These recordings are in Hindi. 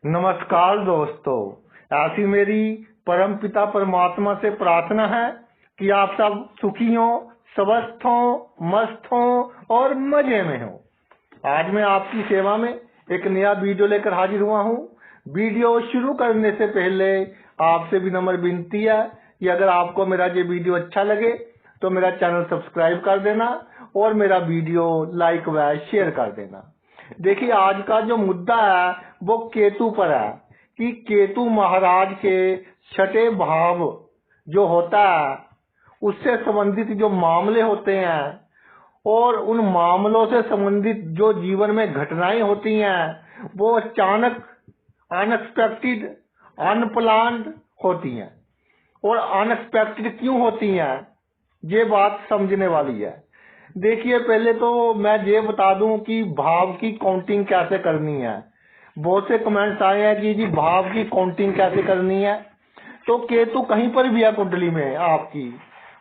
नमस्कार दोस्तों, ऐसी मेरी परम पिता परमात्मा से प्रार्थना है कि आप सब सुखी हो, स्वस्थ हो, मस्त हो और मजे में हो। आज मैं आपकी सेवा में एक नया वीडियो लेकर हाजिर हुआ हूँ। वीडियो शुरू करने से पहले आपसे विनम्र विनती है कि अगर आपको मेरा ये वीडियो अच्छा लगे तो मेरा चैनल सब्सक्राइब कर देना और मेरा वीडियो लाइक व शेयर कर देना। देखिए, आज का जो मुद्दा है वो केतु पर है कि केतु महाराज के छठे भाव जो होता है उससे संबंधित जो मामले होते हैं और उन मामलों से संबंधित जो जीवन में घटनाएं होती हैं वो अचानक, अनएक्सपेक्टेड, अनप्लान्ड होती हैं। और अनएक्सपेक्टेड क्यों होती हैं, ये बात समझने वाली है। देखिए, पहले तो मैं ये बता दूं कि भाव की काउंटिंग कैसे करनी है। बहुत से कमेंट्स आए हैं कि जी भाव की काउंटिंग कैसे करनी है। तो केतु कहीं पर भी है कुंडली में आपकी,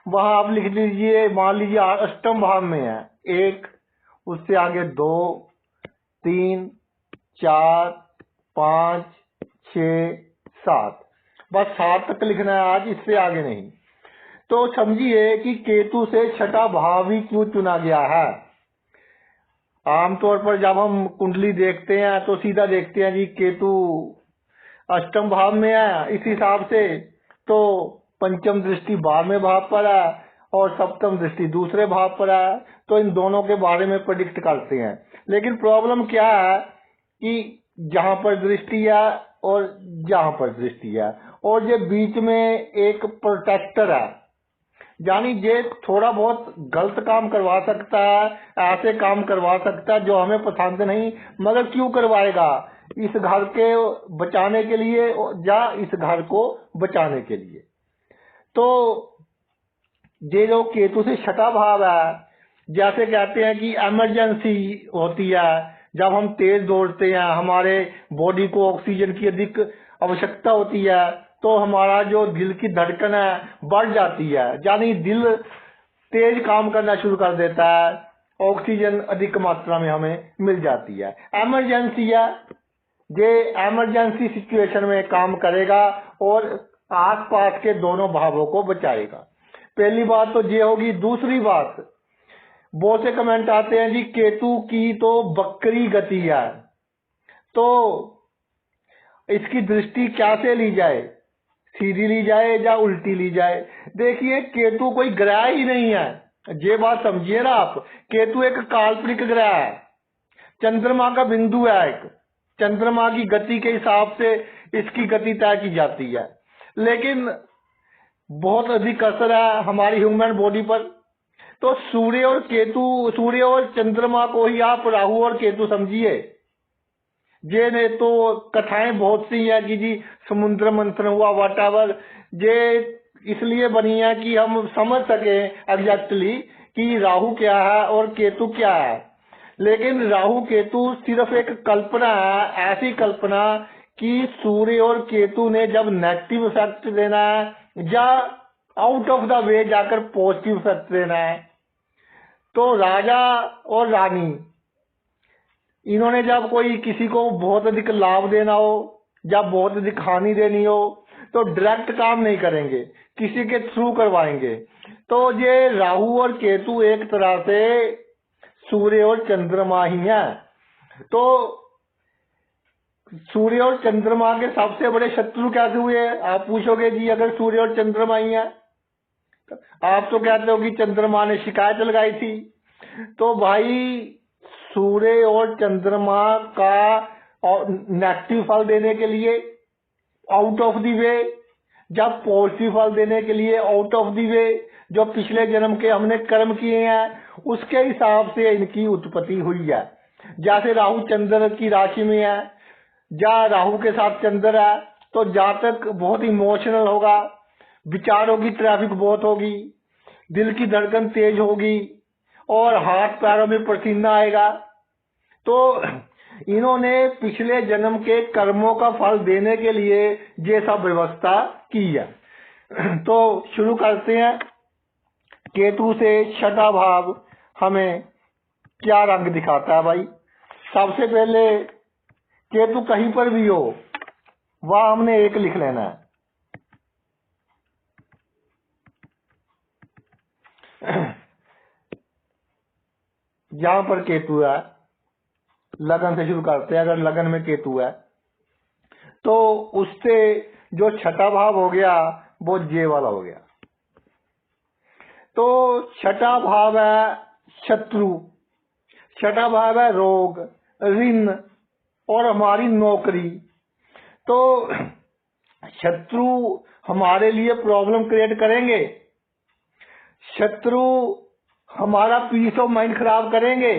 वहां आप लिख लीजिए, मान लीजिए अष्टम भाव में है 1, उससे आगे 2, 3, 4, 5, 6, 7, बस 7 तक लिखना है आज, इससे आगे नहीं। तो समझिए कि केतु से छठा भाव ही क्यों चुना गया है। आमतौर पर जब हम कुंडली देखते हैं तो सीधा देखते हैं जी केतु अष्टम भाव में है, इस हिसाब से तो पंचम दृष्टि 12वें भाव पर है और सप्तम दृष्टि दूसरे भाव पर है, तो इन दोनों के बारे में प्रेडिक्ट करते हैं। लेकिन प्रॉब्लम क्या है कि जहां पर दृष्टि है और जहां पर दृष्टि है और ये बीच में एक प्रोटेक्टर है, यानी ये थोड़ा बहुत गलत काम करवा सकता है, ऐसे काम करवा सकता है जो हमें पसंद नहीं, मगर क्यों करवाएगा, इस घर के बचाने के लिए या इस घर को बचाने के लिए। तो ये जो केतु से छठा भाव है, जैसे कहते हैं कि इमरजेंसी होती है, जब हम तेज दौड़ते हैं, हमारे बॉडी को ऑक्सीजन की अधिक आवश्यकता होती है, तो हमारा जो दिल की धड़कन है बढ़ जाती है, यानी दिल तेज काम करना शुरू कर देता है, ऑक्सीजन अधिक मात्रा में हमें मिल जाती है। इमरजेंसी है, ये इमरजेंसी सिचुएशन में काम करेगा और आसपास के दोनों भावों को बचाएगा। पहली बात तो ये होगी। दूसरी बात, बहुत से कमेंट आते हैं जी केतु की तो बकरी गति है, तो इसकी दृष्टि कैसे ली जाए, सीधी ली जाए या उल्टी ली जाए। देखिए, केतु कोई ग्रह ही नहीं है, ये बात समझिए ना आप। केतु एक काल्पनिक ग्रह है, चंद्रमा का बिंदु है एक, चंद्रमा की गति के हिसाब से इसकी गति तय की जाती है, लेकिन बहुत अधिक असर है हमारी ह्यूमन बॉडी पर। तो सूर्य और केतु, सूर्य और चंद्रमा को ही आप राहु और केतु समझिए। ये ने तो कथाएं बहुत सी है कि जी समुद्र मंथन हुआ, वॉटएवर, ये इसलिए बनी है कि हम समझ सके एग्जैक्टली कि राहु क्या है और केतु क्या है। लेकिन राहु केतु सिर्फ एक कल्पना है, ऐसी कल्पना कि सूर्य और केतु ने जब नेगेटिव इफेक्ट देना है या आउट ऑफ द वे जाकर पॉजिटिव इफेक्ट देना है, तो राजा और रानी इन्होंने जब कोई किसी को बहुत अधिक लाभ देना हो या बहुत अधिक हानि देनी हो तो डायरेक्ट काम नहीं करेंगे, किसी के थ्रू करवाएंगे। तो ये राहु और केतु एक तरह से सूर्य और चंद्रमा ही है। तो सूर्य और चंद्रमा के सबसे बड़े शत्रु कैसे हुए, आप पूछोगे जी अगर सूर्य और चंद्रमा ही है। आप तो कहते हो कि चंद्रमा ने शिकायत लगाई थी। तो भाई, सूर्य और चंद्रमा का नेगेटिव फल देने के लिए आउट ऑफ द वे, जब पॉजिटिव फल देने के लिए आउट ऑफ द वे, जो पिछले जन्म के हमने कर्म किए हैं उसके हिसाब से इनकी उत्पत्ति हुई है। जैसे राहु चंद्र की राशि में है या राहु के साथ चंद्र है, तो जातक बहुत इमोशनल होगा, विचारों की ट्रैफिक बहुत होगी, दिल की धड़कन तेज होगी और हाथ पैरों में पसीना आएगा। तो इन्होंने पिछले जन्म के कर्मों का फल देने के लिए ये सब व्यवस्था की है। तो शुरू करते हैं। केतु से छठा भाव हमें क्या रंग दिखाता है भाई। सबसे पहले केतु कहीं पर भी हो, वह हमने 1 लिख लेना है। यहां पर केतु है, लगन से शुरू करते हैं। अगर लगन में केतु है तो उससे जो छठा भाव हो गया वो जे वाला हो गया। तो छठा भाव है शत्रु, छठा भाव है रोग, ऋण और हमारी नौकरी। तो शत्रु हमारे लिए प्रॉब्लम क्रिएट करेंगे, शत्रु हमारा पीस ऑफ माइंड खराब करेंगे,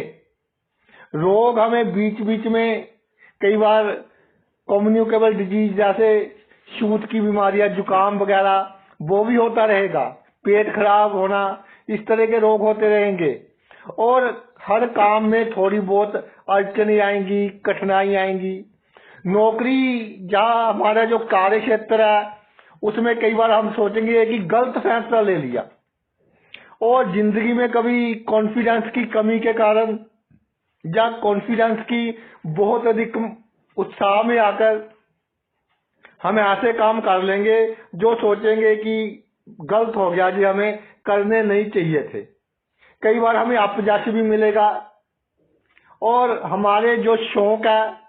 रोग हमें बीच बीच में कई बार कम्युनिकेबल डिजीज जैसे छूत की बीमारियां, जुकाम वगैरह वो भी होता रहेगा, पेट खराब होना, इस तरह के रोग होते रहेंगे। और हर काम में थोड़ी बहुत अड़चने आएंगी, कठिनाई आएंगी। नौकरी जहाँ हमारा जो कार्य क्षेत्र है उसमें कई बार हम सोचेंगे कि गलत फैसला ले लिया, और जिंदगी में कभी कॉन्फिडेंस की कमी के कारण या कॉन्फिडेंस की बहुत अधिक उत्साह में आकर हम ऐसे काम कर लेंगे जो सोचेंगे कि गलत हो गया जी, हमें करने नहीं चाहिए थे। कई बार हमें अपयश भी मिलेगा और हमारे जो शौक है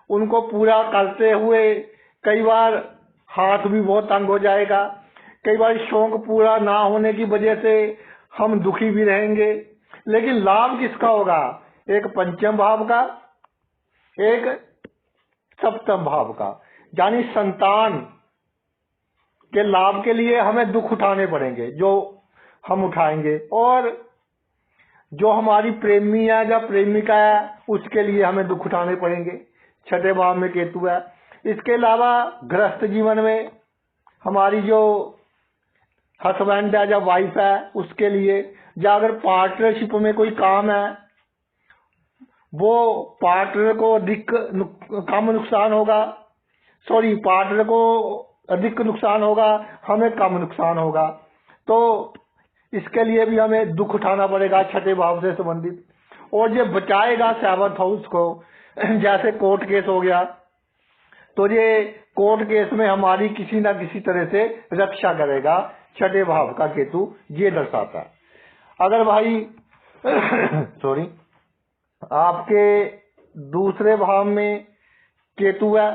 उनको पूरा करते हुए कई बार हाथ भी बहुत तंग हो जाएगा। कई बार शौक पूरा ना होने की वजह से हम दुखी भी रहेंगे। लेकिन लाभ किसका होगा? एक पंचम भाव का, एक सप्तम भाव का। यानी संतान के लाभ के लिए हमें दुख उठाने पड़ेंगे जो हम उठाएंगे, और जो हमारी प्रेमी है या प्रेमिका है उसके लिए हमें दुख उठाने पड़ेंगे। छठे भाव में केतु है। इसके अलावा गृहस्थ जीवन में हमारी जो हस्बैंड है या वाइफ है उसके लिए, या अगर पार्टनरशिप में कोई काम है वो पार्टनर को अधिक कम नुकसान होगा, पार्टनर को अधिक नुकसान होगा, हमें कम नुकसान होगा। तो इसके लिए भी हमें दुख उठाना पड़ेगा छठे भाव से संबंधित। और ये बचाएगा 7th हाउस को। जैसे कोर्ट केस हो गया तो ये कोर्ट केस में हमारी किसी ना किसी तरह से रक्षा करेगा, छठे भाव का केतु ये दर्शाता है। अगर भाई आपके दूसरे भाव में केतु है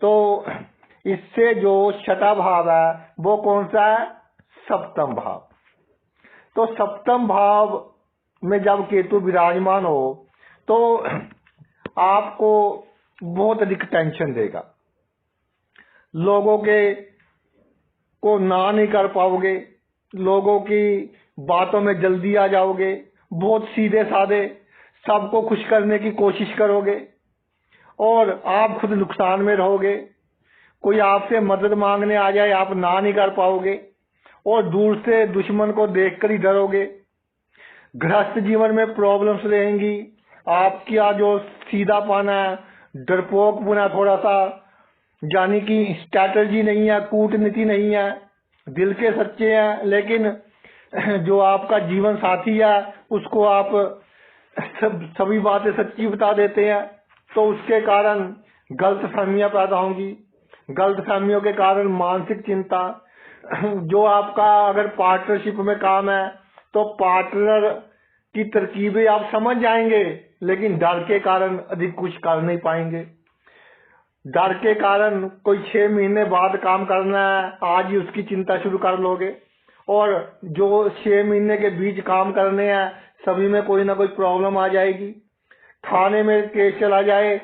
तो इससे जो छठा भाव है वो कौन सा है? सप्तम भाव। तो सप्तम भाव में जब केतु विराजमान हो तो आपको बहुत अधिक टेंशन देगा, लोगों के को ना नहीं कर पाओगे, लोगों की बातों में जल्दी आ जाओगे, बहुत सीधे साधे सबको खुश करने की कोशिश करोगे और आप खुद नुकसान में रहोगे। कोई आपसे मदद मांगने आ जाए आप ना नहीं कर पाओगे और दूर से दुश्मन को देखकर ही डरोगे। गृहस्थ जीवन में प्रॉब्लम्स रहेंगी। आपका जो सीधापन है, डरपोकपन, थोड़ा सा यानी कि स्ट्रैटेजी नहीं है, कूटनीति नहीं है, दिल के सच्चे हैं, लेकिन जो आपका जीवन साथी है उसको आप सभी बातें सच्ची बता देते हैं, तो उसके कारण गलत फहमियां पैदा होंगी। गलत फहमियों के कारण मानसिक चिंता। जो आपका अगर पार्टनरशिप में काम है तो पार्टनर की तरकीबें आप समझ जाएंगे, लेकिन डर के कारण अधिक कुछ कर नहीं पाएंगे। डर के कारण कोई 6 महीने बाद काम करना है, आज ही उसकी चिंता शुरू कर लोगे, और जो 6 महीने के बीच काम करने हैं सभी में कोई ना कोई प्रॉब्लम आ जाएगी। थाने में केस चला जाए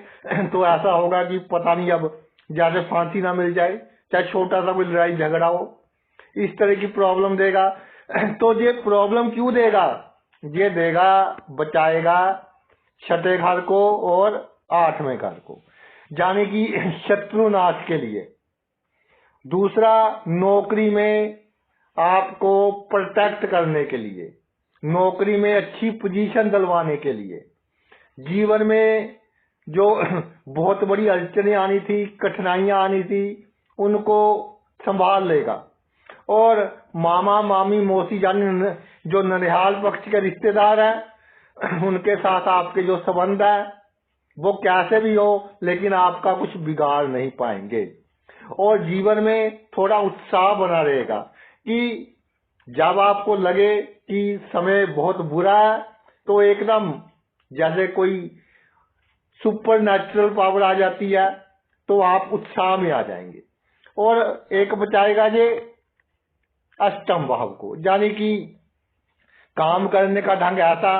तो ऐसा होगा कि पता नहीं अब जैसे फांसी ना मिल जाए, चाहे छोटा सा कोई लड़ाई झगड़ा हो, इस तरह की प्रॉब्लम देगा। तो ये प्रॉब्लम क्यों देगा? ये देगा, बचाएगा छठे घर को और 8वें घर को, यानी कि शत्रुनाश के लिए। दूसरा, नौकरी में आपको प्रोटेक्ट करने के लिए, नौकरी में अच्छी पोजीशन दिलवाने के लिए। जीवन में जो बहुत बड़ी अड़चने आनी थी, कठिनाइयां आनी थी, उनको संभाल लेगा। और मामा मामी मौसी जानी जो ननिहाल पक्ष के रिश्तेदार हैं उनके साथ आपके जो संबंध है वो कैसे भी हो, लेकिन आपका कुछ बिगाड़ नहीं पाएंगे। और जीवन में थोड़ा उत्साह बना रहेगा कि जब आपको लगे कि समय बहुत बुरा है तो एकदम जैसे कोई सुपर नेचुरल पावर आ जाती है तो आप उत्साह में आ जाएंगे। और एक बचाएगा ये अष्टम भाव को, यानी कि काम करने का ढंग ऐसा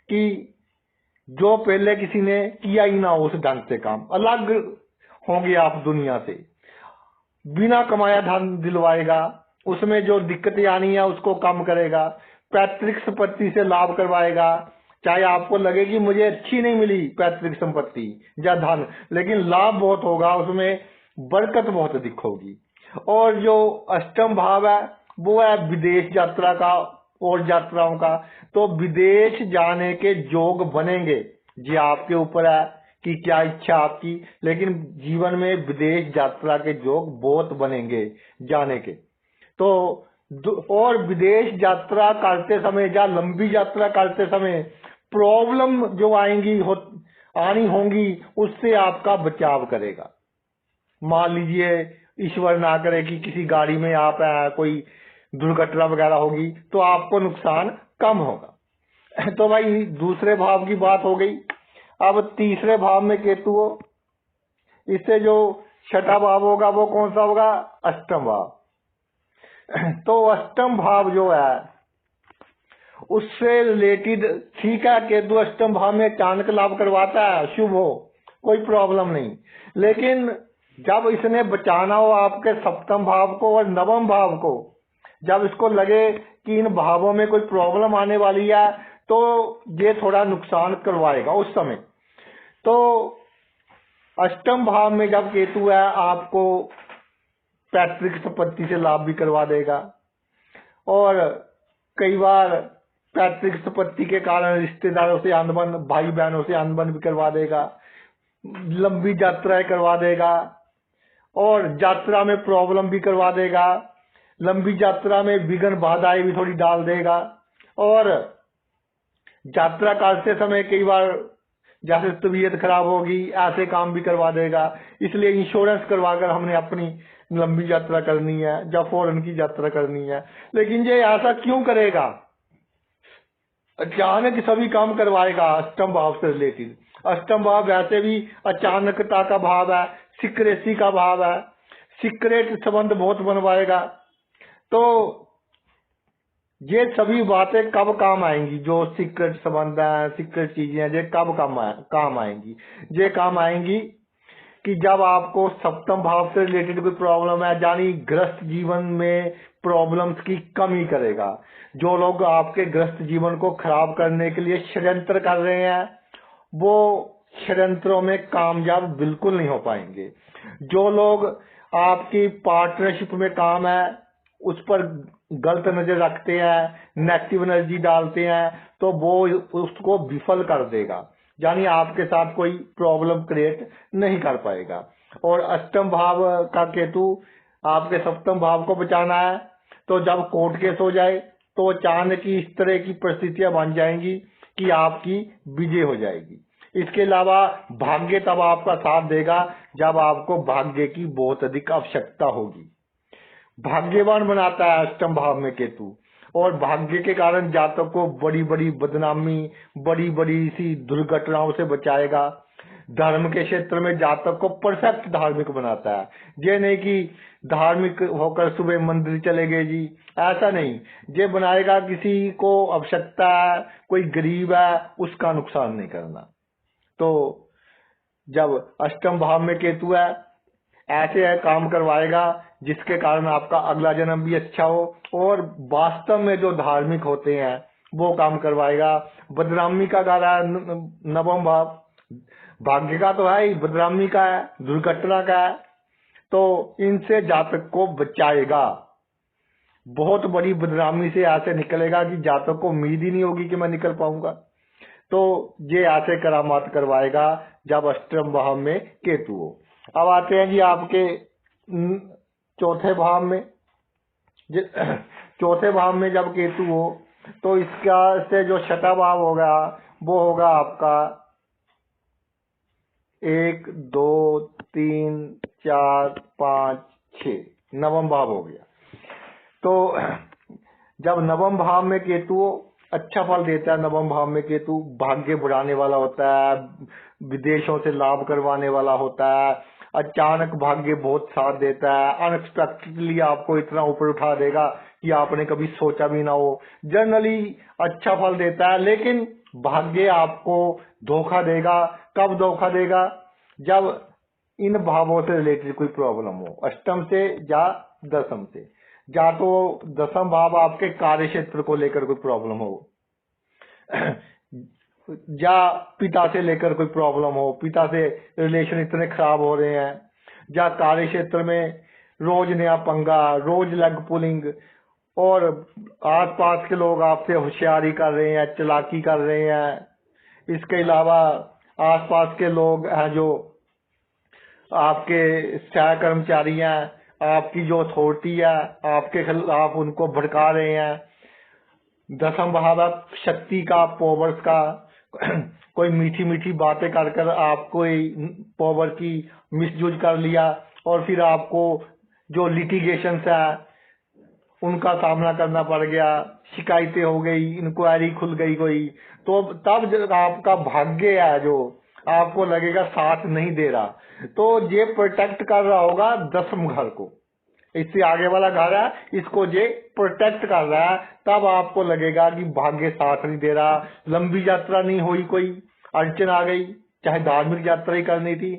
कि जो पहले किसी ने किया ही ना हो उस ढंग से काम, अलग होंगे आप दुनिया से। बिना कमाया धन दिलवाएगा, उसमें जो दिक्कतें आनी है उसको कम करेगा। पैतृक संपत्ति से लाभ करवाएगा, चाहे आपको लगे कि मुझे अच्छी नहीं मिली पैतृक संपत्ति या धन, लेकिन लाभ बहुत होगा, उसमें बरकत बहुत अधिक होगी। और जो अष्टम भाव है वो है विदेश यात्रा का और यात्राओं का, तो विदेश जाने के योग बनेंगे। जी आपके ऊपर है कि क्या इच्छा आपकी, लेकिन जीवन में विदेश यात्रा के योग बहुत बनेंगे जाने के। तो और विदेश यात्रा करते समय या लंबी यात्रा करते समय प्रॉब्लम जो आनी होंगी उससे आपका बचाव करेगा। मान लीजिए ईश्वर ना करे कि किसी गाड़ी में आप कोई दुर्घटना वगैरह होगी तो आपको नुकसान कम होगा। तो भाई दूसरे भाव की बात हो गई। अब तीसरे भाव में केतु हो, इससे जो छठा भाव होगा वो कौन सा होगा? अष्टम भाव। तो अष्टम भाव जो है उससे रिलेटेड ठीक है, केतु अष्टम भाव में अचानक लाभ करवाता है, शुभ हो, कोई प्रॉब्लम नहीं। लेकिन जब इसने बचाना हो आपके सप्तम भाव को और नवम भाव को, जब इसको लगे कि इन भावों में कोई प्रॉब्लम आने वाली है तो ये थोड़ा नुकसान करवाएगा उस समय। तो अष्टम भाव में जब केतु है आपको पैतृक संपत्ति से लाभ भी करवा देगा, और कई बार पैतृक संपत्ति के कारण रिश्तेदारों से अनबन, भाई बहनों से अनबन भी करवा देगा, लंबी यात्राएं करवा देगा और यात्रा में प्रॉब्लम भी करवा देगा, लंबी यात्रा में विघ्न बाधाएं भी थोड़ी डाल देगा। और यात्रा करते समय कई बार जैसे तबीयत खराब होगी, ऐसे काम भी करवा देगा। इसलिए इंश्योरेंस करवाकर हमने अपनी लंबी यात्रा करनी है या फॉरेन की यात्रा करनी है। लेकिन ये ऐसा क्यों करेगा? अचानक सभी काम करवाएगा अष्टम भाव से रिलेटेड। अष्टम भाव वैसे भी अचानकता का भाव है, सीक्रेसी का भाव है, सीक्रेट संबंध बहुत बनवाएगा। तो ये सभी बातें कब काम आएंगी? जो सीक्रेट संबंध है, सीक्रेट चीजें हैं, ये कब काम आएंगी? ये काम आएंगी कि जब आपको सप्तम भाव से रिलेटेड कोई प्रॉब्लम है, यानी ग्रस्त जीवन में प्रॉब्लम्स की कमी करेगा। जो लोग आपके ग्रस्त जीवन को खराब करने के लिए षड्यंत्र कर रहे हैं वो षड्यंत्रों में कामयाब बिल्कुल नहीं हो पाएंगे। जो लोग आपकी पार्टनरशिप में काम है उस पर गलत नजर रखते हैं, नेगेटिव एनर्जी डालते हैं, तो वो उसको विफल कर देगा, यानी आपके साथ कोई प्रॉब्लम क्रिएट नहीं कर पाएगा। और अष्टम भाव का केतु आपके सप्तम भाव को बचाना है, तो जब कोर्ट केस हो जाए तो अचानक ही इस तरह की परिस्थितियां बन जाएंगी कि आपकी विजय हो जाएगी। इसके अलावा भाग्य तब आपका साथ देगा जब आपको भाग्य की बहुत अधिक आवश्यकता होगी। भाग्यवान बनाता है अष्टम भाव में केतु, और भाग्य के कारण जातक को बड़ी बड़ी बदनामी, बड़ी बड़ी सी दुर्घटनाओं से बचाएगा। धर्म के क्षेत्र में जातक को परफेक्ट धार्मिक बनाता है। ये नहीं कि धार्मिक होकर सुबह मंदिर चले गए जी, ऐसा नहीं। ये बनाएगा किसी को आवश्यकता है, कोई गरीब है, उसका नुकसान नहीं करना। तो जब अष्टम भाव में केतु है ऐसे काम करवाएगा जिसके कारण आपका अगला जन्म भी अच्छा हो, और वास्तव में जो धार्मिक होते हैं वो काम करवाएगा। बदनामी का गारा नवम भाव, भाग्य का तो है ही, बदनामी का है, दुर्घटना का है, तो इनसे जातक को बचाएगा। बहुत बड़ी बदनामी से ऐसे निकलेगा कि जातक को उम्मीद ही नहीं होगी कि मैं निकल पाऊंगा। तो ये ऐसे करामात करवाएगा जब अष्टम भाव में केतु हो। अब आते हैं जी आपके चौथे भाव में। चौथे भाव में जब केतु हो तो इसका से जो छठा भाव होगा वो होगा आपका 1 2 3 4 5 6, नवम भाव हो गया। तो जब नवम भाव में केतु अच्छा फल देता है, नवम भाव में केतु भाग्य बढ़ाने वाला होता है, विदेशों से लाभ करवाने वाला होता है, अचानक भाग्य बहुत साथ देता है, अनएक्सपेक्टेडली आपको इतना ऊपर उठा देगा कि आपने कभी सोचा भी ना हो। जनरली अच्छा फल देता है, लेकिन भाग्य आपको धोखा देगा। कब धोखा देगा? जब इन भावों से रिलेटेड कोई प्रॉब्लम हो, अष्टम से या दसम से। या तो दसम भाव आपके कार्य क्षेत्र को लेकर कोई प्रॉब्लम हो, या पिता से लेकर कोई प्रॉब्लम हो, पिता से रिलेशन इतने खराब हो रहे हैं, या कार्य क्षेत्र में रोज नया पंगा, रोज लेग पुलिंग, और आसपास के लोग आपसे होशियारी कर रहे हैं, चालाकी कर रहे हैं। इसके अलावा आसपास के लोग हैं जो आपके सह कर्मचारी हैं, आपकी जो अथॉरिटी है आपके खिलाफ उनको भड़का रहे हैं। दसम भाव शक्ति का, पावर्स का, कोई मीठी मीठी बातें कर कर आपको पावर की मिसयूज कर लिया, और फिर आपको जो लिटिगेशंस है उनका सामना करना पड़ गया, शिकायतें हो गई, इंक्वायरी खुल गई कोई। तो तब जब आपका भाग्य है जो आपको लगेगा साथ नहीं दे रहा, तो ये प्रोटेक्ट कर रहा होगा दसम घर को। इससे आगे वाला घर है, इसको ये प्रोटेक्ट कर रहा है। तब आपको लगेगा कि भाग्य साथ नहीं दे रहा, लंबी यात्रा नहीं हुई, कोई अड़चन आ गई, चाहे धार्मिक यात्रा ही करनी थी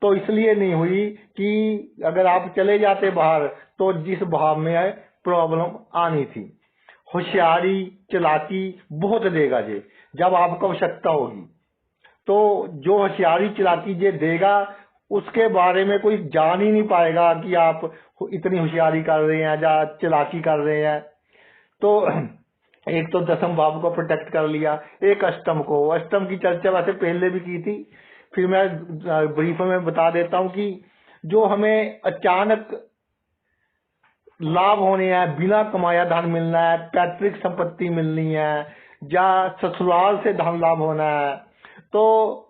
तो इसलिए नहीं हुई कि अगर आप चले जाते बाहर तो जिस भाव में है प्रॉब्लम आनी थी। होशियारी चालाकी बहुत देगा ये, जब आपको आवश्यकता होगी तो जो होशियारी चालाकी ये देगा उसके बारे में कोई जान ही नहीं पाएगा कि आप इतनी होशियारी कर रहे हैं या चालाकी कर रहे हैं। तो एक तो दसम भाव को प्रोटेक्ट कर लिया, एक अष्टम को। अष्टम की चर्चा वैसे पहले भी की थी, फिर मैं ब्रीफ में बता देता हूं कि जो हमें अचानक लाभ होने हैं, बिना कमाया धन मिलना है, पैतृक संपत्ति मिलनी है, या ससुराल से धन लाभ होना है, तो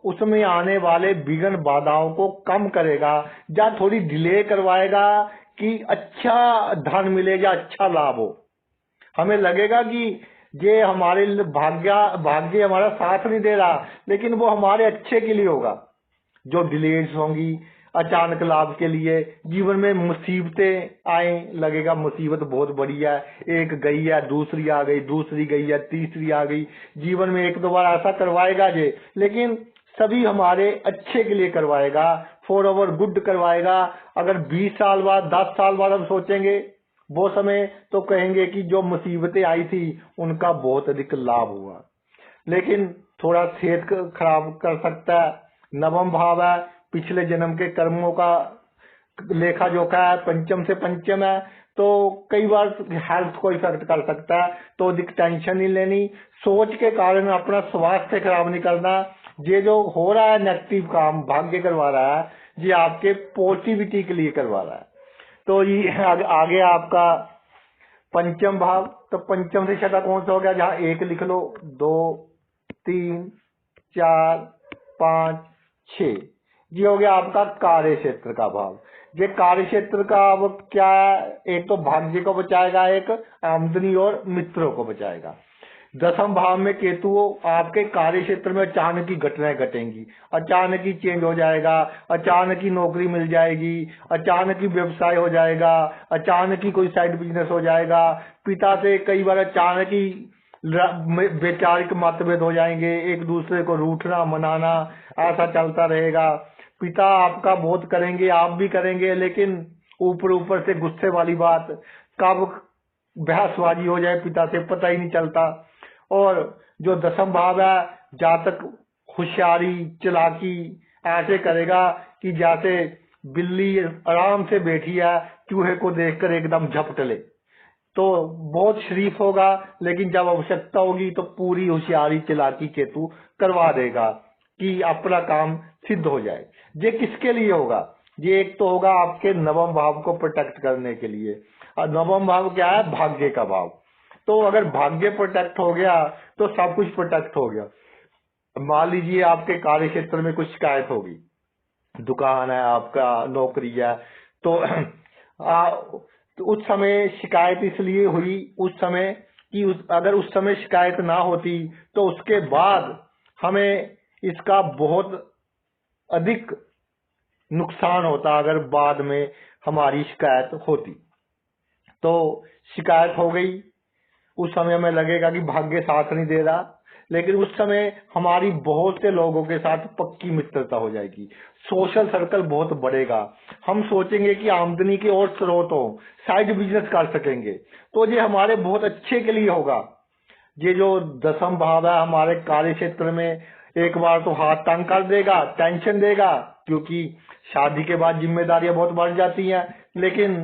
उसमें आने वाले विघ्न बाधाओं को कम करेगा, या थोड़ी डिले करवाएगा कि अच्छा धन मिले या अच्छा लाभ हो। हमें लगेगा कि ये हमारे भाग्य हमारा साथ नहीं दे रहा, लेकिन वो हमारे अच्छे के लिए होगा। जो डिलेज होंगी अचानक लाभ के लिए, जीवन में मुसीबतें आए, लगेगा मुसीबत बहुत बड़ी है, एक गई है दूसरी आ गई, दूसरी गई है तीसरी आ गई। जीवन में एक दो बार ऐसा करवाएगा ये, लेकिन सभी हमारे अच्छे के लिए करवाएगा, फॉर अवर गुड करवाएगा। अगर 20 साल बाद 10 साल बाद हम सोचेंगे वो समय, तो कहेंगे कि जो मुसीबतें आई थी उनका बहुत अधिक लाभ हुआ, लेकिन थोड़ा सेहत खराब कर सकता है। नवम भाव है, पिछले जन्म के कर्मों का लेखा जोखा है, पंचम से पंचम है, तो कई बार हेल्थ को इफेक्ट कर सकता है। तो अधिक टेंशन नहीं लेनी, सोच के कारण अपना स्वास्थ्य खराब नहीं करना। ये जो हो रहा है नेगेटिव काम भाग्य करवा रहा है, ये आपके पॉजिटिविटी के लिए करवा रहा है। तो ये आगे आपका पंचम भाव, तो पंचम से छठा कौन सा हो गया? जहाँ एक लिख लो, 2 3 4 5 6, ये हो गया आपका कार्य क्षेत्र का भाव। ये कार्य क्षेत्र का अब क्या है, एक तो भाग्य को बचाएगा, एक आमदनी और मित्रों को बचाएगा। दसम भाव में केतु आपके कार्य क्षेत्र में अचानक ही घटनाएं घटेंगी, अचानक ही चेंज हो जाएगा, अचानक ही नौकरी मिल जाएगी, अचानक ही व्यवसाय हो जाएगा, अचानक ही कोई साइड बिजनेस हो जाएगा। पिता से कई बार अचानक ही वैचारिक मतभेद हो जाएंगे, एक दूसरे को रूठना मनाना ऐसा चलता रहेगा। पिता आपका बहुत करेंगे, आप भी करेंगे, लेकिन ऊपर ऊपर से गुस्से वाली बात, कब बहसबाजी हो जाए पिता से पता ही नहीं चलता। और जो दसम भाव है, जातक होशियारी चालाकी ऐसे करेगा कि जैसे बिल्ली आराम से बैठी है, चूहे को देखकर एकदम झपट ले। तो बहुत शरीफ होगा, लेकिन जब आवश्यकता होगी तो पूरी होशियारी चालाकी केतु करवा देगा कि अपना काम सिद्ध हो जाए। ये किसके लिए होगा? ये एक तो होगा आपके नवम भाव को प्रोटेक्ट करने के लिए, और नवम भाव क्या है? भाग्य का भाव। तो अगर भाग्य प्रोटेक्ट हो गया तो सब कुछ प्रोटेक्ट हो गया। मान लीजिए आपके कार्य क्षेत्र में कुछ शिकायत होगी, दुकान है आपका, नौकरी है, तो तो उस समय शिकायत इसलिए हुई उस समय कि अगर उस समय शिकायत ना होती तो उसके बाद हमें इसका बहुत अधिक नुकसान होता। अगर बाद में हमारी शिकायत होती तो शिकायत हो गई, उस समय हमें लगेगा कि भाग्य साथ नहीं दे रहा, लेकिन उस समय हमारी बहुत से लोगों के साथ पक्की मित्रता हो जाएगी, सोशल सर्कल बहुत बढ़ेगा। हम सोचेंगे कि आमदनी के और स्रोत हो, साइड बिजनेस कर सकेंगे, तो ये हमारे बहुत अच्छे के लिए होगा। ये जो दसम भाव है हमारे कार्य क्षेत्र में, एक बार तो हाथ तंग कर देगा, टेंशन देगा, क्योंकि शादी के बाद जिम्मेदारियां बहुत बढ़ जाती हैं। लेकिन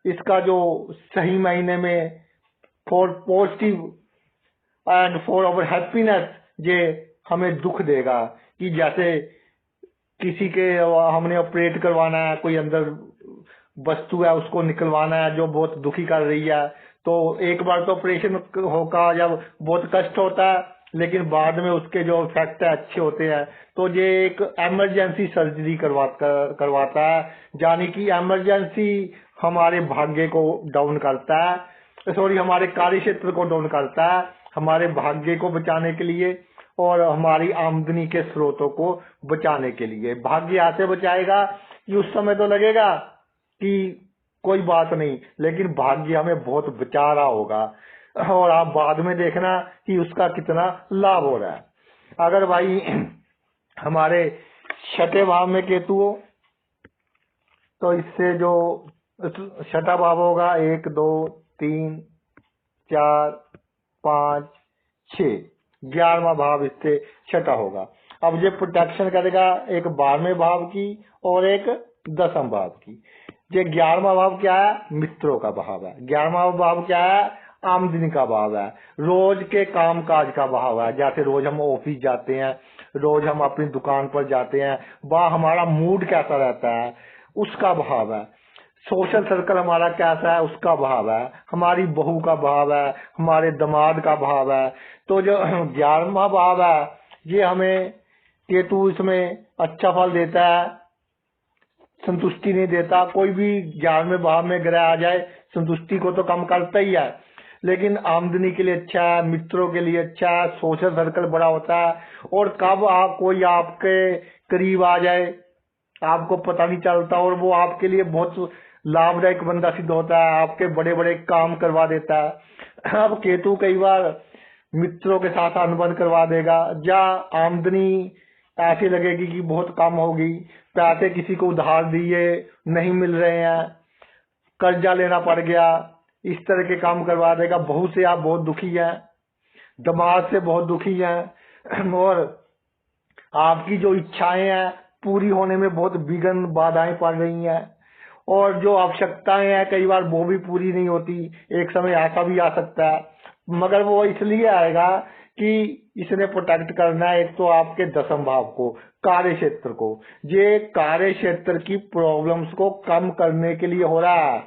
इसका जो सही मायने में for positive and for our happiness ये हमें दुख देगा कि जैसे किसी के हमने ऑपरेट करवाना है, कोई अंदर वस्तु है उसको निकलवाना है जो बहुत दुखी कर रही है, तो एक बार तो ऑपरेशन होगा जब बहुत कष्ट होता है, लेकिन बाद में उसके जो इफेक्ट है अच्छे होते हैं। तो ये एक इमरजेंसी सर्जरी करवाता है, यानी कि इमरजेंसी हमारे भाग्य को डाउन करता है, सॉरी हमारे कार्य क्षेत्र को डाउन करता है, हमारे भाग्य को बचाने के लिए और हमारी आमदनी के स्रोतों को बचाने के लिए। भाग्य ऐसे बचाएगा कि उस समय तो लगेगा कि कोई बात नहीं, लेकिन भाग्य हमें बहुत बचा रहा होगा और आप बाद में देखना कि उसका कितना लाभ हो रहा है। अगर भाई हमारे छठे भाव में केतु हो तो इससे जो छठा भाव होगा 1 2 3 4 5 6 11वां भाव इससे छठा होगा। अब ये प्रोटेक्शन करेगा एक 12वें भाव की और एक 10वें भाव की। ये 11वां भाव क्या है? मित्रों का भाव है। 11वां भाव क्या है? आमदनी का भाव है, रोज के काम काज का भाव है। जैसे रोज हम ऑफिस जाते हैं, रोज हम अपनी दुकान पर जाते हैं, वह हमारा मूड कैसा रहता है उसका भाव है। सोशल सर्कल हमारा कैसा है उसका भाव है, हमारी बहू का भाव है, हमारे दामाद का भाव है। तो जो 11वां भाव है ये हमें केतु इसमें अच्छा फल देता है, संतुष्टि नहीं देता। कोई भी 11वें भाव में ग्रह आ जाए संतुष्टि को तो कम करता ही है, लेकिन आमदनी के लिए अच्छा है, मित्रों के लिए अच्छा है, सोशल सर्कल बड़ा होता है। और कब कोई आपके करीब आ जाए आपको पता नहीं चलता और वो आपके लिए बहुत लाभदायक बंदा सिद्ध होता है, आपके बड़े बड़े काम करवा देता है। अब केतु कई बार मित्रों के साथ अनुबंध करवा देगा, या आमदनी ऐसी लगेगी कि बहुत कम होगी, पैसे किसी को उधार दिए नहीं मिल रहे हैं, कर्जा लेना पड़ गया, इस तरह के काम करवा देगा। बहू से आप बहुत दुखी हैं, दामाद से बहुत दुखी हैं, और आपकी जो इच्छाएं हैं पूरी होने में बहुत विघ्न बाधाएं पड़ रही हैं, और जो आवश्यकताएं हैं कई बार वो भी पूरी नहीं होती। एक समय ऐसा भी आ सकता है, मगर वो इसलिए आएगा कि इसने प्रोटेक्ट करना है एक तो आपके 10वें भाव को, कार्य क्षेत्र को। ये कार्य क्षेत्र की प्रॉब्लम्स को कम करने के लिए हो रहा है।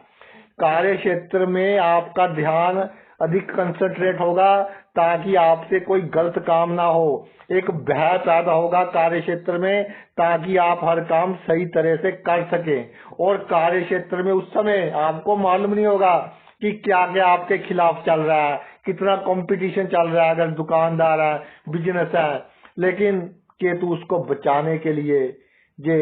कार्य क्षेत्र में आपका ध्यान अधिक कंसंट्रेट होगा ताकि आपसे कोई गलत काम ना हो। एक भय पैदा होगा कार्य क्षेत्र में ताकि आप हर काम सही तरह से कर सकें। और कार्य क्षेत्र में उस समय आपको मालूम नहीं होगा कि क्या क्या आपके खिलाफ चल रहा है, कितना कंपटीशन चल रहा है, अगर दुकानदार है, बिजनेस है। लेकिन केतु उसको बचाने के लिए ये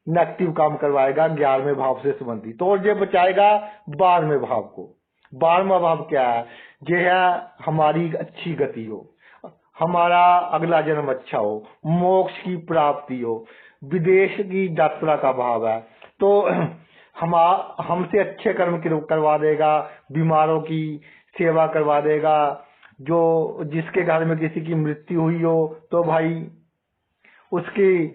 नेगेटिव काम करवाएगा 11वें भाव से संबंधित, और ये बचाएगा 12वें भाव को। 12वां भाव क्या है? ये है हमारी अच्छी गति हो, हमारा अगला जन्म अच्छा हो, मोक्ष की प्राप्ति हो, विदेश की यात्रा का भाव है। तो हमसे अच्छे कर्म करवा देगा, बीमारों की सेवा करवा देगा। जो जिसके घर में किसी की मृत्यु हुई हो तो भाई उसकी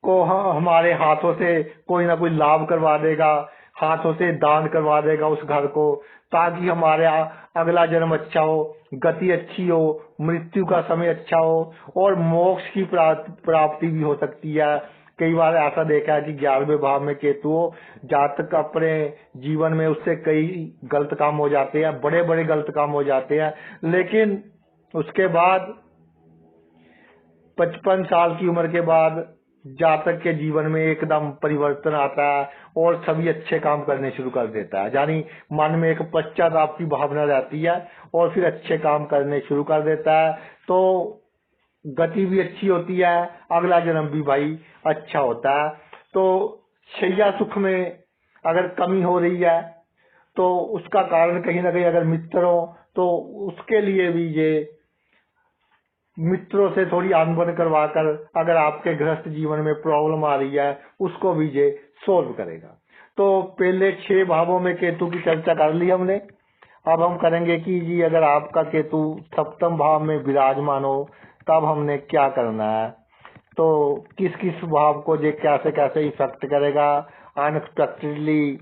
को हमारे हाथों से कोई ना कोई लाभ करवा देगा, हाथों से दान करवा देगा उस घर को, ताकि हमारे अगला जन्म अच्छा हो, गति अच्छी हो, मृत्यु का समय अच्छा हो, और मोक्ष की प्राप्ति भी हो सकती है। कई बार ऐसा देखा है कि 11वें भाव में केतु हो, जातक अपने जीवन में उससे कई गलत काम हो जाते हैं, बड़े बड़े गलत काम हो जाते हैं, लेकिन उसके बाद 55 साल की उम्र के बाद जातक के जीवन में एकदम परिवर्तन आता है और सभी अच्छे काम करने शुरू कर देता है। यानी मन में एक पश्चाताप की भावना रहती है और फिर अच्छे काम करने शुरू कर देता है। तो गति भी अच्छी होती है, अगला जन्म भी भाई अच्छा होता है। तो शैया सुख में अगर कमी हो रही है तो उसका कारण कहीं ना कहीं अगर मित्र हो तो उसके लिए भी ये मित्रों से थोड़ी अनबन करवाकर अगर आपके गृहस्थ जीवन में प्रॉब्लम आ रही है उसको भी ये सोल्व करेगा। तो पहले 6 भावों में केतु की चर्चा कर ली हमने। अब हम करेंगे कि जी अगर आपका केतु सप्तम भाव में विराजमान हो तब हमने क्या करना है, तो किस किस भाव को ये कैसे कैसे इफेक्ट करेगा अनएक्सपेक्टेडली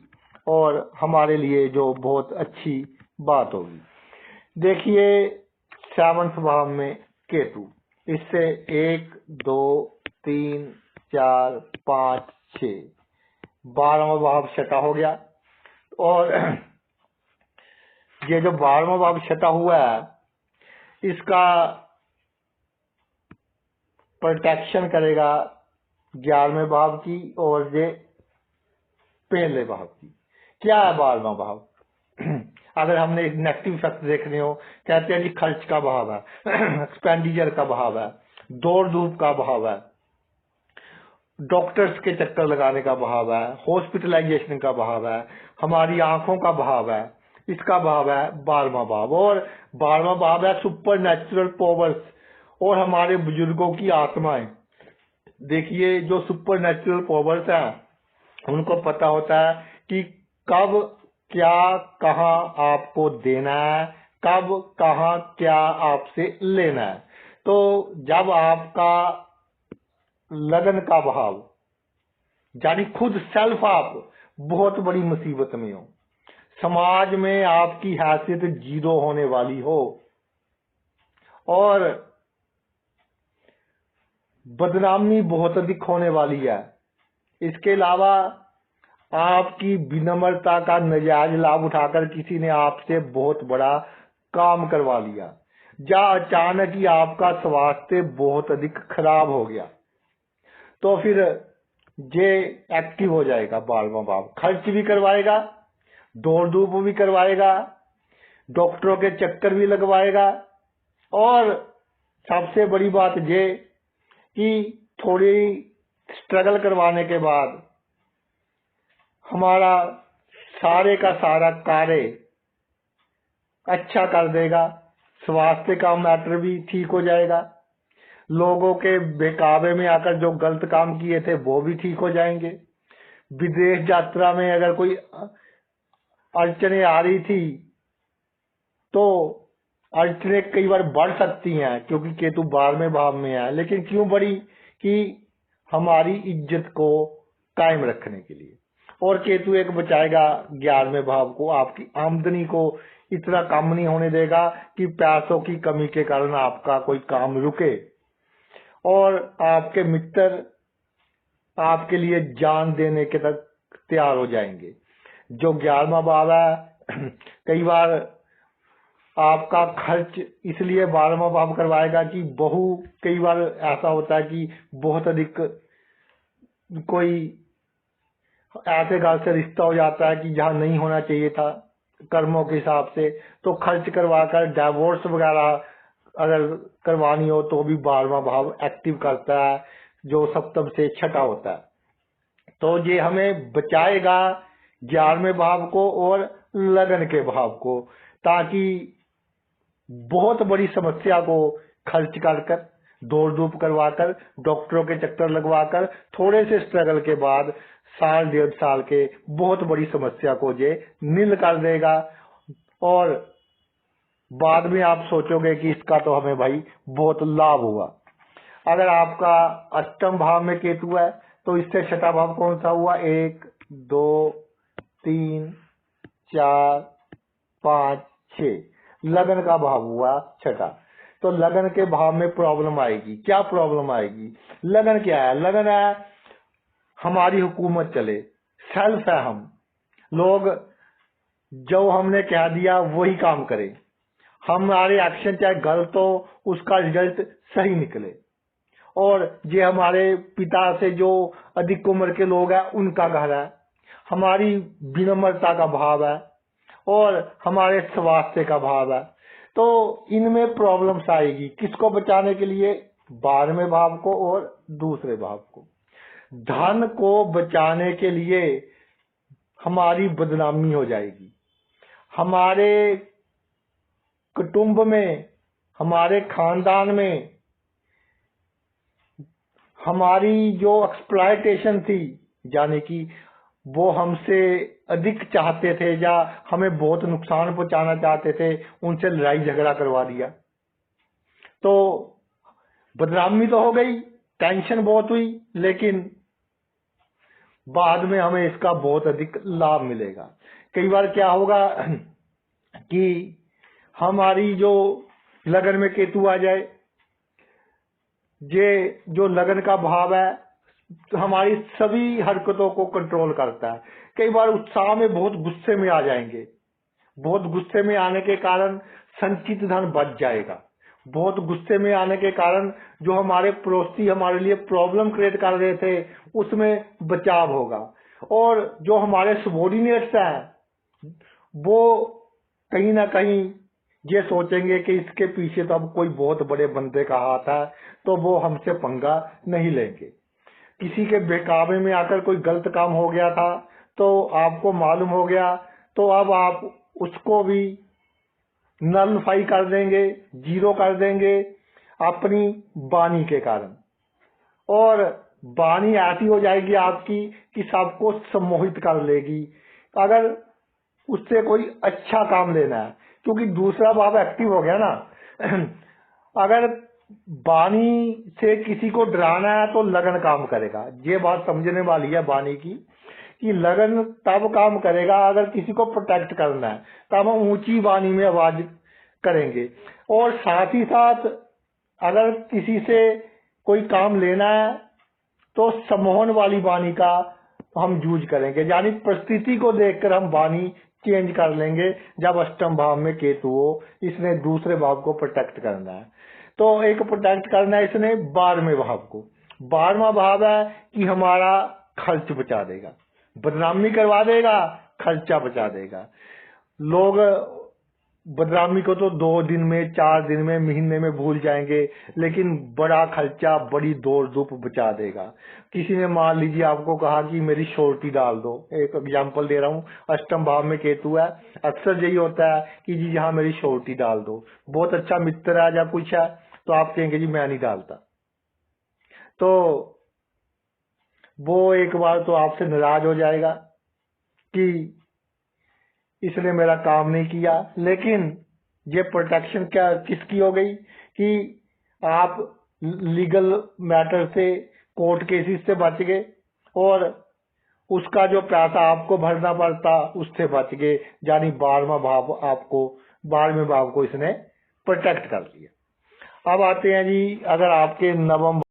और हमारे लिए जो बहुत अच्छी बात होगी। देखिए 7वें भाव में केतु, इससे 1 2 3 4 5 6 12वां भाव छठा हो गया। और ये जो 12वां भाव छठा हुआ है इसका प्रोटेक्शन करेगा 11वें भाव की और ये पहले भाव की। क्या है 12वां भाव? अगर हमने नेगेटिव इफेक्ट देखने हो, कहते हैं जी खर्च का भाव है, एक्सपेंडिचर का भाव है, दौड़ धूप का भाव है, डॉक्टर्स के चक्कर लगाने का भाव है, हॉस्पिटलाइजेशन का भाव है, हमारी आंखों का भाव है, इसका भाव है 12वां भाव। और 12वां भाव है सुपर नेचुरल पावर्स और हमारे बुजुर्गों की आत्माएं। देखिए जो सुपर नेचुरल पावर्स हैं उनको पता होता है कि कब क्या कहाँ आपको देना है, कब कहाँ क्या आपसे लेना है। तो जब आपका लगन का भाव यानी खुद सेल्फ आप बहुत बड़ी मुसीबत में हो, समाज में आपकी हैसियत 0 होने वाली हो और बदनामी बहुत अधिक होने वाली है, इसके अलावा आपकी विनम्रता का नजायज लाभ उठाकर किसी ने आपसे बहुत बड़ा काम करवा लिया, या अचानक ही आपका स्वास्थ्य बहुत अधिक खराब हो गया, तो फिर ये एक्टिव हो जाएगा 12वां भाव। खर्च भी करवाएगा, दौड़ धूप भी करवाएगा, डॉक्टरों के चक्कर भी लगवाएगा और सबसे बड़ी बात ये कि थोड़ी स्ट्रगल करवाने के बाद हमारा सारे का सारा कार्य अच्छा कर देगा। स्वास्थ्य का मैटर भी ठीक हो जाएगा, लोगों के बेकाबे में आकर जो गलत काम किए थे वो भी ठीक हो जाएंगे। विदेश यात्रा में अगर कोई अड़चने आ रही थी तो अड़चने कई बार बढ़ सकती हैं क्योंकि केतु 12वें भाव में है, लेकिन क्यों बढ़ी? कि हमारी इज्जत को कायम रखने के लिए। और केतु एक बचाएगा 11वें भाव को, आपकी आमदनी को इतना कम नहीं होने देगा कि पैसों की कमी के कारण आपका कोई काम रुके और आपके मित्र आपके लिए जान देने के तक तैयार हो जाएंगे। जो 11वां भाव है कई बार आपका खर्च इसलिए 12वां भाव करवाएगा कि बहू, कई बार ऐसा होता है कि बहुत अधिक कोई ऐसे घर से रिश्ता हो जाता है कि जहाँ नहीं होना चाहिए था कर्मों के हिसाब से, तो खर्च करवाकर डाइवोर्स वगैरह अगर करवानी हो तो भी 12वां भाव एक्टिव करता है जो सप्तम से छठा होता है। तो ये हमें बचाएगा 11वें भाव को और लगन के भाव को, ताकि बहुत बड़ी समस्या को खर्च कर दौड़ धूप करवाकर डॉक्टरों के चक्कर लगवाकर थोड़े से स्ट्रगल के बाद 1.5 साल के बहुत बड़ी समस्या को ये नील कर देगा। और बाद में आप सोचोगे कि इसका तो हमें भाई बहुत लाभ हुआ। अगर आपका अष्टम भाव में केतु है तो इससे छठा भाव कौन सा हुआ? 1 2 3 4 5 6 लगन का भाव हुआ छठा। तो लगन के भाव में प्रॉब्लम आएगी। क्या प्रॉब्लम आएगी? लगन क्या है? लगन है हमारी हुकूमत चले, सेल्फ है हम लोग, जो हमने कह दिया वही काम करें, हमारे एक्शन चाहे गलत हो उसका रिजल्ट सही निकले। और ये हमारे पिता से जो अधिक उम्र के लोग हैं उनका घर है, हमारी विनम्रता का भाव है और हमारे स्वास्थ्य का भाव है। तो इनमें प्रॉब्लम्स आएगी। किसको बचाने के लिए? 12वें भाव को और दूसरे भाव को। धन को बचाने के लिए हमारी बदनामी हो जाएगी, हमारे कुटुंब में, हमारे खानदान में हमारी जो एक्सप्लॉयटेशन थी, यानी कि वो हमसे अधिक चाहते थे या हमें बहुत नुकसान पहुंचाना चाहते थे, उनसे लड़ाई झगड़ा करवा दिया। तो बदनामी तो हो गई, टेंशन बहुत हुई, लेकिन बाद में हमें इसका बहुत अधिक लाभ मिलेगा। कई बार क्या होगा कि हमारी जो लगन में केतु आ जाए, ये जो लगन का भाव है हमारी सभी हरकतों को कंट्रोल करता है। कई बार उत्साह में बहुत गुस्से में आ जाएंगे, बहुत गुस्से में आने के कारण संचित धन बच जाएगा। बहुत गुस्से में आने के कारण जो हमारे पड़ोसी हमारे लिए प्रॉब्लम क्रिएट कर रहे थे उसमें बचाव होगा। और जो हमारे सबॉर्डिनेट्स हैं वो कहीं ना कहीं ये सोचेंगे कि इसके पीछे तो अब कोई बहुत बड़े बंदे का हाथ है, तो वो हमसे पंगा नहीं लेंगे। किसी के बहकावे में आकर कोई गलत काम हो गया था तो आपको मालूम हो गया, तो अब आप उसको भी नलफाई कर देंगे, जीरो कर देंगे अपनी वाणी के कारण। और वाणी ऐसी हो जाएगी आपकी कि सबको सम्मोहित कर लेगी अगर उससे कोई अच्छा काम लेना है, क्योंकि दूसरा भाव एक्टिव हो गया ना। अगर वाणी से किसी को डराना है तो लगन काम करेगा। ये बात समझने वाली है वाणी की, कि लगन तब काम करेगा अगर किसी को प्रोटेक्ट करना है, तब हम ऊंची वाणी में आवाज करेंगे। और साथ ही साथ अगर किसी से कोई काम लेना है तो सम्मोहन वाली वाणी का हम यूज करेंगे, यानी परिस्थिति को देखकर हम वाणी चेंज कर लेंगे। जब अष्टम भाव में केतु हो, इसने दूसरे भाव को प्रोटेक्ट करना है, तो एक प्रोटेक्ट करना है इसने 12वें भाव को। 12वां भाव है कि हमारा खर्च बचा देगा, बदनामी करवा देगा, खर्चा बचा देगा। लोग बदनामी को तो 2 दिन में, 4 दिन में, महीने में भूल जाएंगे, लेकिन बड़ा खर्चा, बड़ी दौड़ धूप बचा देगा। किसी ने मान लीजिए आपको कहा कि मेरी श्योरिटी डाल दो, एक एग्जांपल दे रहा हूँ, अष्टम भाव में केतु है, अक्सर यही होता है कि जी यहाँ मेरी श्योरिटी डाल दो। बहुत अच्छा मित्र है या कुछ है तो आप कहेंगे जी मैं नहीं डालता, तो वो एक बार तो आपसे नाराज हो जाएगा कि इसने मेरा काम नहीं किया। लेकिन ये प्रोटेक्शन क्या किसकी हो गई कि आप लीगल मैटर से, कोर्ट केसेस से बच गए और उसका जो पैसा आपको भरना पड़ता उससे बच गए, यानी 12वें भाव को इसने प्रोटेक्ट कर लिया। अब आते हैं जी, अगर आपके नवम